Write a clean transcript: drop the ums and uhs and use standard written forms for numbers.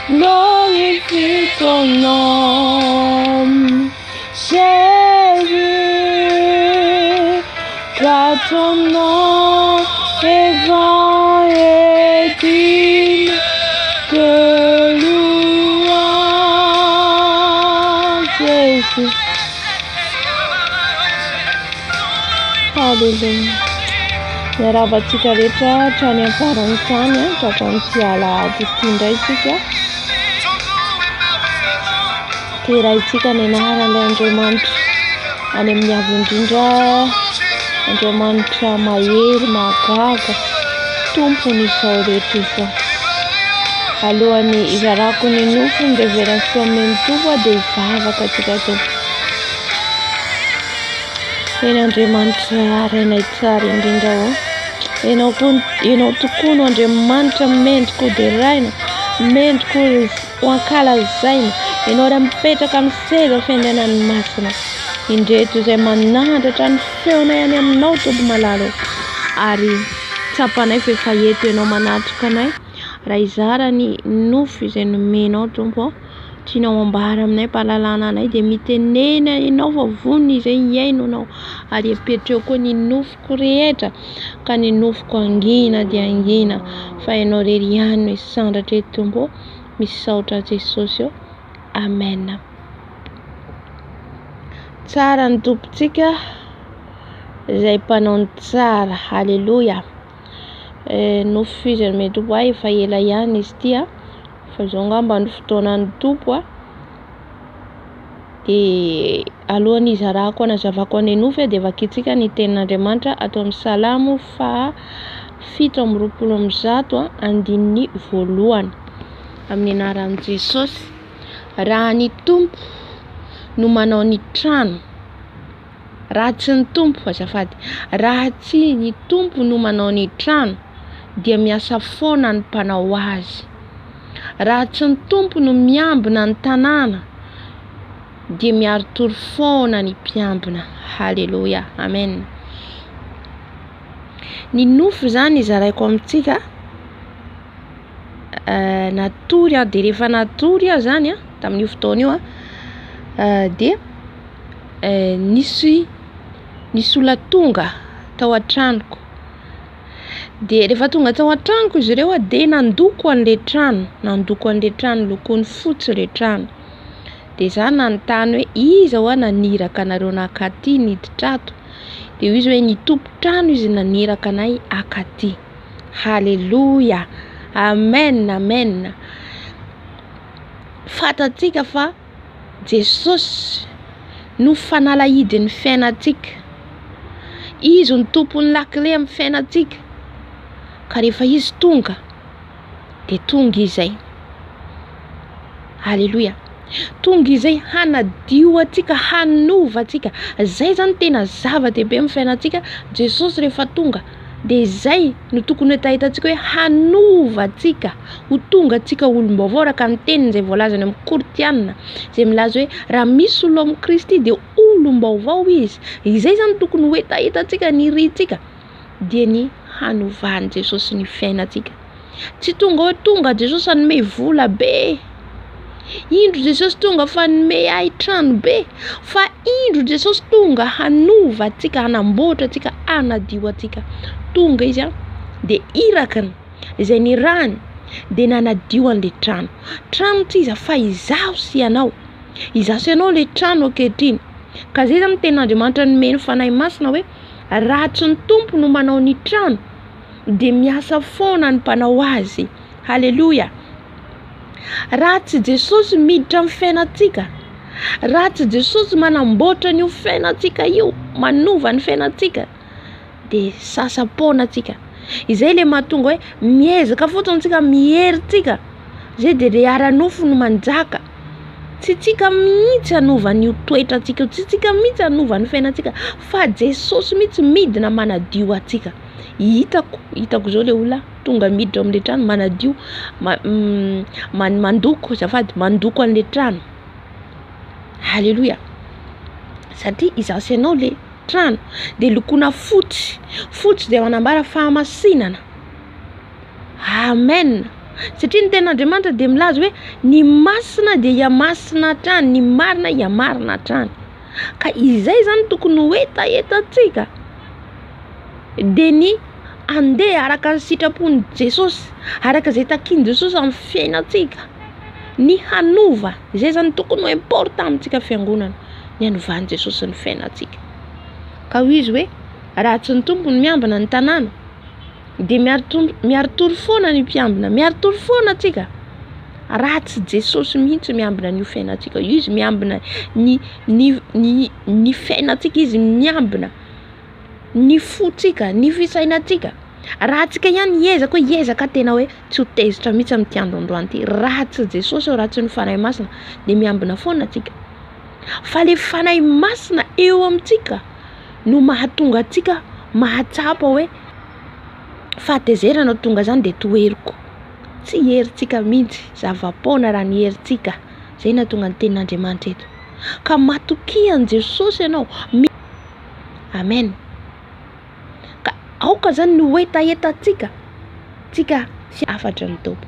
glorifie ton nom, Jésus, car ton nom est grand et digne de louange, Jésus. Alléluia. Miarabantsika rehetra hatrany am-parany tany tratrany alahady ity indray tsika. Terahintsika ny anaran'ilay Andriamanitra any amin'ny avo indrindra, Andriamanitra mahery magaga, tompony izao rehetra izao. Alohan'ny izarako ny nofony dia verany soa mitombo dia hivavaka tsika tompoko. Eny Andriamanitra arainay tsara indrindra ho. Ianao tokoa no Andriamanitra mendrika ho deraina, mendrika ho ankalazaina. Ianao raha mipetraka amin'ny seza fiandenan'ny masina. Indreto izay manandratra ny feonay any aminao Tompo malalo. Ary tsapanay fa efa eto ianao manatrika anay. Raha izara ny nofy izay nomenao Tompo, tianao ambara aminay mpahalalana anay dia mitenena ianao fa vonona izay iainonao. Ary apetreo koa ny nofoko rehetra, ka ny nofoko angina dia angina, fa ianao rery ihany no isandratra eto Tompo. Misaotra Jesosy eo. Amen. Tsara ny tompontsika izay mpanao ny tsara. Halleluja. Nofy izay nomeny Tompo ahy efa ela ihany izy ity fa izao ngamba ny fotoanan'ny Tompo dia alohan'ny izarako anazavako ny nofy dia vakitsika ny tenin'Andriamanitra atao amin'ny Salamo 7:20 andininy voalohany amin'ny anaran'i Jesosy. Raha ny Tompo no manao ny trano, raha tsy ny Tompo azafady, raha tsy ny Tompo no manao ny trano dia miasa foana ny mpanao azy. Raha tsy ny Tompo no miambina ny tanàna dia miaritory foana ny mpiambina. Halleluja. Amen. Ny nofy zany izaraiko amintsika natory dia rehefa natory zany tamin'io fotoana io dia nisy olona tonga tao an-tranoko. Dia rehefa tonga tao an-tranoko izy ireo dia nandoko an'ilay trano, lokony fotsy ilay trano. Dia zany nanontany hoe iza ho naniraka anareo nakaty niditra ato. Dia izy hoe ny tompo-trano izy naniraka anay akaty. Halleluja. Amen. Amen. Fatatsika fa Jesosy no fanalahidin'ny fiainantsika. Izy ny tompon'ny lakile amin'ny fiainantsika. Ka rehefa izy tonga dia tonga izay. Halleluja. Tonga izay hanadio atsika, hanova atsika. Zay zany tena zava-dehibe amin'ny fiainantsika. Jesosy rehefa tonga dia izay no tokony hitantsika hoe hanova atsika, ho tonga atsika olom-baovao araka ny teniny izay voalazany amin'ny Kortianina, izay milaza hoe raha misy olona amin'ny Kristy dia olom-baovao izy. Izay zany tokony ho hitantsika ny ritsika dia ny hanovany Jesosy ny fiainantsika. Tsy tonga hoe tonga Jesosy hanome vola be, indro Jesosy tonga fa hanome ahy trano be, fa indro Jesosy tonga hanova atsika, hanamboatra atsika, hanadio atsika. Tonga izy dia irakany izay ny rany dia nanadio an'ilay trano. Trano tsy iza fa izaho sy ianao. Izaho sy ianao ilay trano ankehitriny. Ka zay zany tenin'Andriamanitra nomeny fanahy masina hoe raha tsy ny Tompo no manao ny trano dia miasa foana ny mpanao azy. Halleluja. Raha tsy Jesosy miditra amin'ny fiainantsika, raha tsy Jesosy manamboatra ny fiainantsika io, manova ny fiainantsika, dia sasa-poana atsika. Izay ilay mahatonga hoe miezaka fotsiny tsika, miherintsika. Zay dia ilay ara-nofo no manjaka. Tsy tsika mihitsy hanova ny toetratsika, tsy tsika mihitsy hanova ny fiainantsika, fa Jesosy mihitsy midina manadio atsika. Hitako izao ilay olona tonga miditra amin'ilay trano, manadio, mandoko an'ilay trano. Halleluja. Satria izaho sy ianao ilay trano dia lokona fotsy dia manambara fahamasinana. Amen. Satria ny ten'Andriamanitra dia milaza hoe ny masina dia iamasina hatrany, ny marina iamarina hatrany. Ka izay zany tokony ho etaetantsika dia ny andeha araka ny sitrapon'i Jesosy, araka izay takian'i Jesosy amin'ny fiainantsika, ny hanova. Izay zany tokony ho important amintsika fiangonana, ny hanovan'i Jesosy ny fiainantsika. Ka hoy izy hoe raha tsy ny tompony miambina ny tanàna dia miaro tory foana ny mpiambina, miaro tory foana atsika raha tsy Jesosy mihitsy miambina ny fiainantsika. Izy miambina ny fiainantsika, izy miambina ny fotsika, ny fisainantsika. Raha tsika ihany hiezaka hoe hiezaka tena hoe tsy ho tezitra mihitsy amin'ity androandroany ity, raha tsy Jesosy, raha tsy ny fanahy masina dia miambina foana atsika. Fa le fanahy masina eo amintsika no mahatonga atsika mahatsapa hoe fahatezerana tonga zany dia toeriko. Tsy herintsika mihitsy zava-paona raha ny herintsika. Zay nahatonga ny tenin'Andriamanitra eto. Ka matokian Jesosy ianao. Amen. Ka aoka zany no etaetantsika, tsika afatra ny Tompo.